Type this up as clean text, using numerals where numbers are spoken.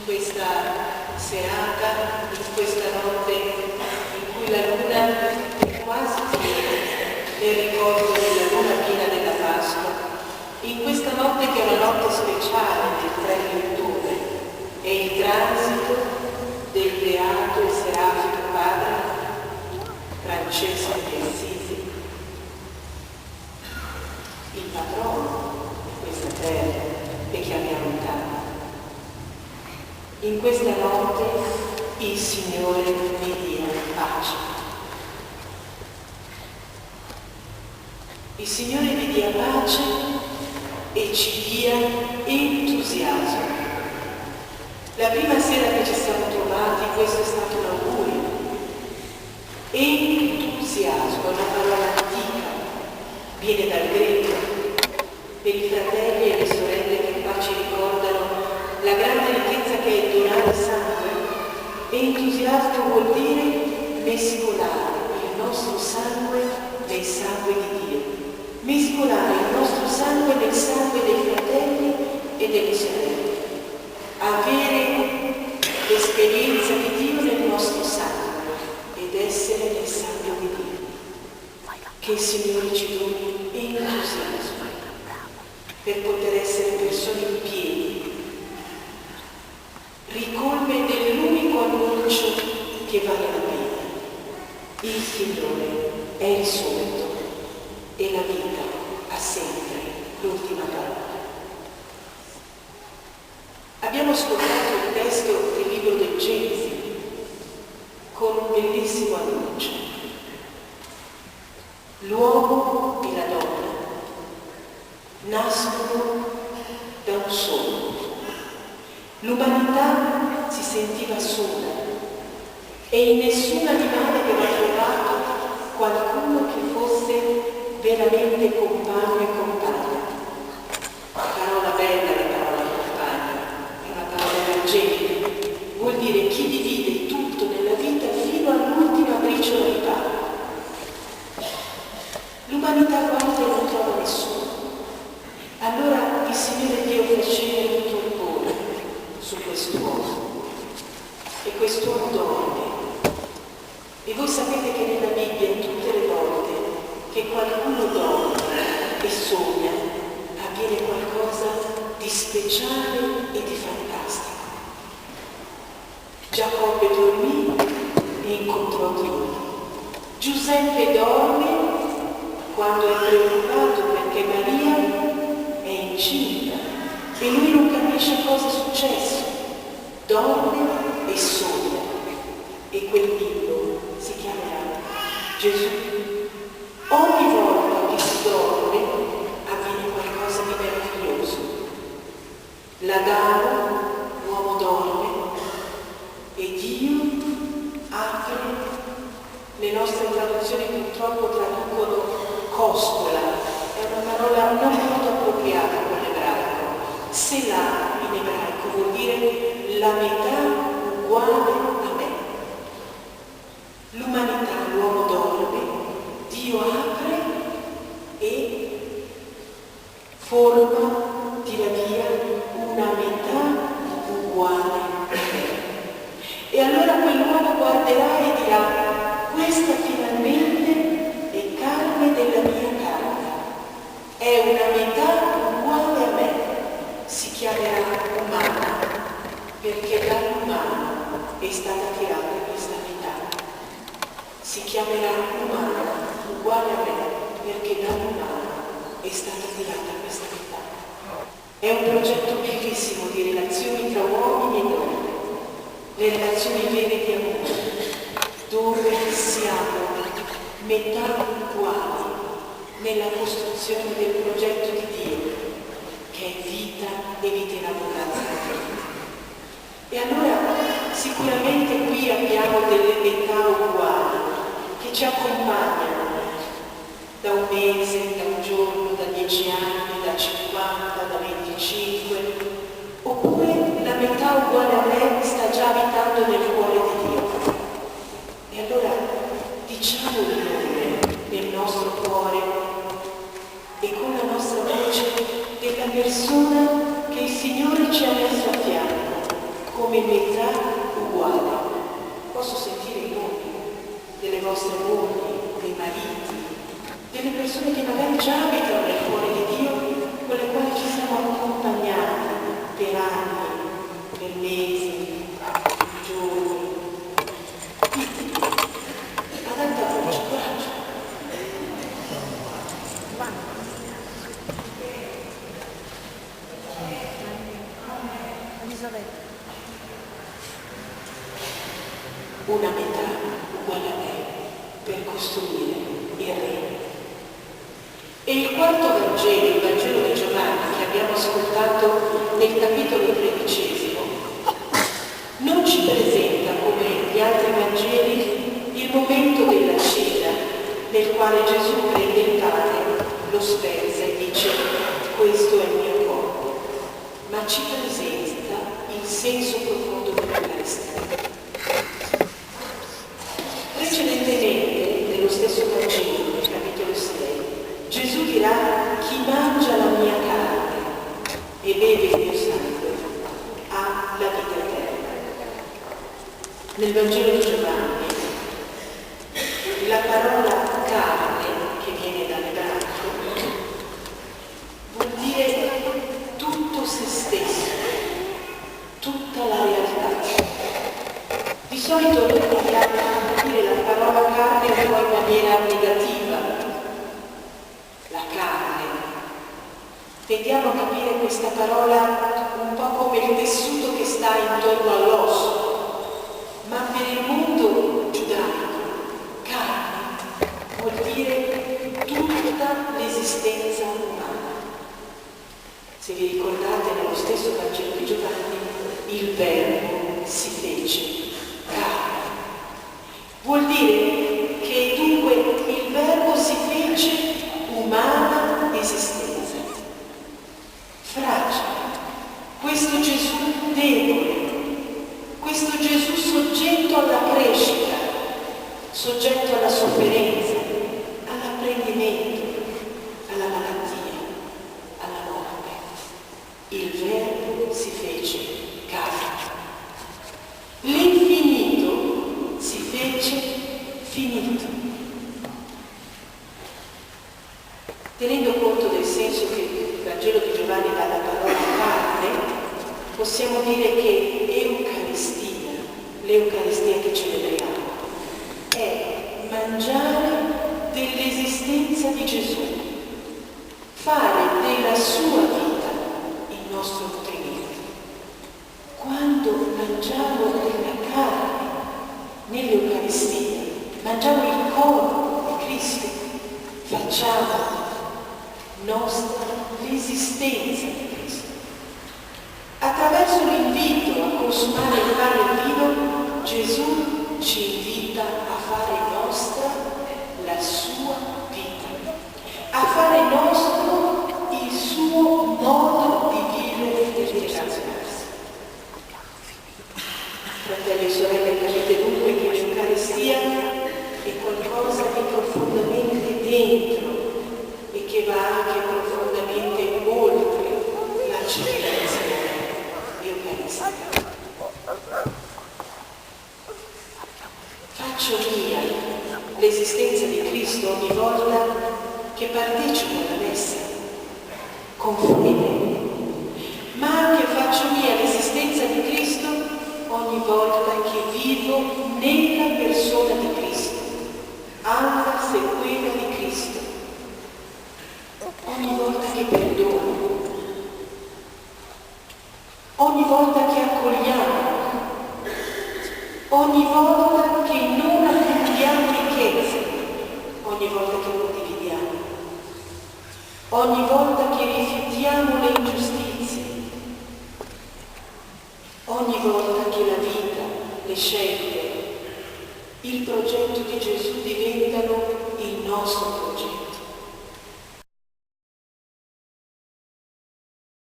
questa serata, in questa notte in cui la luna è quasi piena, nel ricordo della luna piena della Pasqua, in questa notte che è una notte speciale del 3 di ottobre, è il transito del beato e serafico padre Francesco di Assisi, il patrono di questa terra che chiamiamo Italia. In questa notte il Signore vi dia pace. Il Signore vi dia pace e ci dia entusiasmo. La prima sera che ci siamo trovati, questo è stato un augurio. Entusiasmo è una parola antica, viene dal greco, per i fratelli e le sorelle che qua ci ricordano la grande ricchezza che è donare sangue. Entusiasmo vuol dire mescolare il nostro sangue nel sangue di Dio, mescolare il nostro sangue nel sangue dei fratelli e delle sorelle, avere l'esperienza di Dio nel nostro sangue ed essere nel sangue di Dio. Che il Signore ci doni entusiasmo per poter essere persone in piedi, ricolme dell'unico annuncio che vale la pena. Il Signore è il solito e la vita ha sempre l'ultima parola. Abbiamo ascoltato il testo del libro del Genesi con un bellissimo annuncio. L'uomo e la donna nascono da un solo. L'umanità si sentiva sola e in nessun animale aveva trovato qualcuno che fosse veramente compagno e compagna. Parola bella la parola compagno, è una parola evangelica, vuol dire chi divide tutto nella vita fino all'ultima briciola di pane. L'umanità guarda e non trova nessuno. Allora il Signore Dio fa scendere un torpore su quest'uomo e quest'uomo dorme. E voi sapete che nella Bibbia tutte le volte che qualcuno dorme e sogna avviene qualcosa di speciale e di fantastico. Giacobbe dormì e incontrò Dio. Giuseppe dorme quando è preoccupato perché Maria è incinta e lui non capisce cosa è successo. Dorme e sogna e quel bimbo si chiamerà Gesù. Ogni volta che si dorme avviene qualcosa di meraviglioso. L'Adamo, l'uomo dorme e Dio apre. Le nostre traduzioni purtroppo traducono costola, è una parola non molto appropriata con l'ebraico. Selah in ebraico vuol dire la metà uguale a me. L'umanità, l'uomo dorme, Dio apre e forma, tira via una metà uguale a me. E allora quell'uomo guarderà e dirà: questa finalmente è carne della mia carne, è una metà uguale a me, si chiamerà umana, perché dall'umano è stata tirata questa metà. Si chiamerà umana, uguale a me, perché dall'umano è stata tirata questa metà. È un progetto bellissimo di relazioni tra uomini e donne, le relazioni vere di amore, dove siamo metà uguali nella costruzione del progetto di Dio, che è vita e vita in abbondanza. E allora sicuramente qui abbiamo delle metà uguali che ci accompagnano da un mese, da un giorno, da 10 anni, da 50, da 25, oppure la metà uguale a me sta già abitando nel cuore di Dio. E allora diciamo il nome nel nostro cuore e con la nostra voce della persona che il Signore ci ha messo a fianco come persone che magari già abitano nel cuore di Dio, con le quali ci siamo accompagnati per anni, per mesi, per giorni. Ad alta voce, coraggio. Una metà uguale a me per costruire il regno. E il quarto Vangelo, il Vangelo di Giovanni, che abbiamo ascoltato nel capitolo 13, non ci presenta come gli altri Vangeli il momento della cena nel quale Gesù prende il pane, lo spezza e dice: questo è il mio corpo, ma ci presenta il senso profondo dell'Eucaristia. Precedentemente, nello stesso Vangelo, nel capitolo 6, Gesù dirà: chi mangia la mia carne e beve il mio sangue ha la vita eterna. Nel Vangelo di Giovanni, la parola carne, che viene dall'ebraico, vuol dire tutto se stesso, tutta la realtà. Di solito noi tendiamo a dire la parola carne un po' in maniera negativa, la carne. Tendiamo a capire questa parola un po' come il tessuto che sta intorno all'osso, ma per il mondo giudaico, carne vuol dire tutta l'esistenza umana. Se vi ricordate, nello stesso Vangelo di Giovanni, il Verbo si fece carne. Vuol dire che dunque il Verbo si fece umana esistenza. Fragile, questo Gesù debole, questo Gesù soggetto alla crescita, soggetto alla sofferenza, all'apprendimento, alla malattia, alla morte. Il Verbo si fece carne. L'infinito si fece finito. Tenendo conto del senso che il Vangelo di Giovanni dà alla parola carne, possiamo dire che Eucaristia, l'Eucaristia che celebriamo, è mangiare dell'esistenza di Gesù, fare della sua vita il nostro nutrimento. Quando mangiamo della carne nell'Eucaristia, mangiamo il corpo di Cristo, facciamo nostra l'esistenza di Cristo. Attraverso l'invito a consumare il pane e il vino, Gesù ci invita a fare nostra la sua vita, a fare nostro il suo modo di vivere e di relazionarsi. Fratelli e sorelle, capite dunque che l'Eucaristia è qualcosa di profondamente dentro e che va anche profondamente oltre la celebrazione eucaristica. Faccio mia l'esistenza di Cristo ogni volta che partecipo alla messa, con fede, ma anche faccio mia l'esistenza di Cristo ogni volta che vivo nella persona di Cristo, altra se quella di Cristo. Ogni volta che perdono, ogni volta che accogliamo, ogni volta che non accumuliamo ricchezze, ogni volta che condividiamo, ogni volta che rifiutiamo le ingiustizie, ogni volta che la vita, le scelte, il progetto di Gesù diventano il nostro progetto.